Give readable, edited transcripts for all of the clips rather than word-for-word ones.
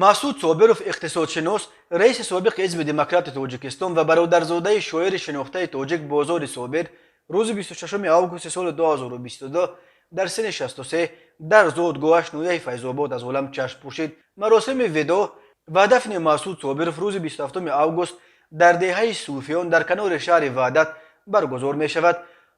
مسعود صابرов اقتصادشناس رئیس سابق حزب دموکرات تاجیکستان و برادرزاده شاعر شناخته تاجیک بازار صابر روز 26 آگوست سال 2022 در سن 63 در زادگاهش نویه فیض آباد از عالم چشم پوشید. مراسم وداع و دفن مسعود صابرов روز 27 آگوست در دهه صوفیان در کنار شهر وحدت برگزار می شود.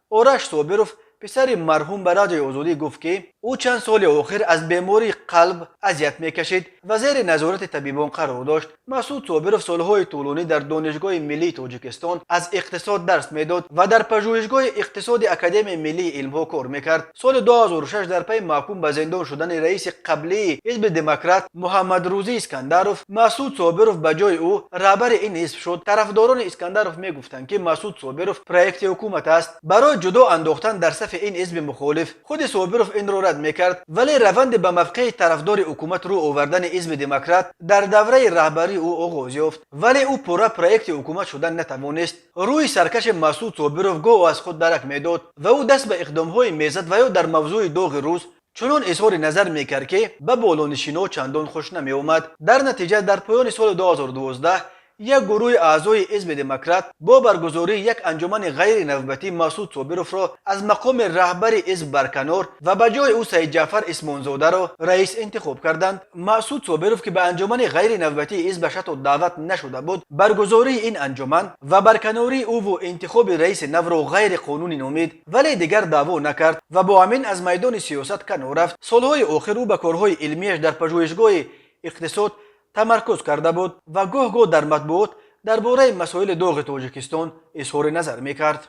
آرش صابرов پسر مرحوم برای آزادی گفت که او چند سال آخر از بیماری قلب اذیت میکشید و زیر نظارت طبیبان قرار داشت. مسعود صابرов سالهای طولانی در دانشگاه ملی تاجیکستان از اقتصاد درس میداد و در پژوهشگاه اقتصاد اکادمی ملی علمها کار میکرد. سال 2006 در پی محکوم به زندان شدن رئیس قبلی حزب دموکرات محمد روزی اسکندرov مسعود صابرov به جای او رهبر این حزب شد. طرفداران اسکندرov میگفتند که مسعود صابرov پروژه حکومت است برای جدا انداختن در صف این حزب مخالف. خود صابرov این را رد میکرد، ولی روند به موقع طرفدار حکومت رو آوردن حزب دموکرات در دوره رهبری او آغاز یافت، ولی او پروژه حکومت شدن نتوانست. روی سرکش مسعود صابرov گاه از خود درک میداد و او دست به اقدام‌های میزد و یا در موضوع داغ روز چنان اظهار نظر میکرد که به بالانشینا چندان خوش نمی آمد. در نتیجه در پایان سال 2012 یک گروه اعضای حزب دموکرات با برگزاری یک انجمن غیر نوبتی مسعود صابرov را از مقام رهبر حزب برکنار و به جای او سید جعفر اسمانزاده را رئیس انتخاب کردند. مسعود صابرov که به انجمن غیر نوبتی حزبش حتی دعوت نشده بود، برگزاری این انجمن و برکناری او و انتخاب رئیس نو را غیر قانونی نامید، ولی دیگر دعوا نکرد و با همین از میدان سیاست کنار رفت. سالهای آخر او به کارهای علمیش در پژوهشگاه اقتصاد تمرکز کرده بود و گاه در مطبوعات درباره مسائل داغ تاجیکستان اظهار نظر میکرد.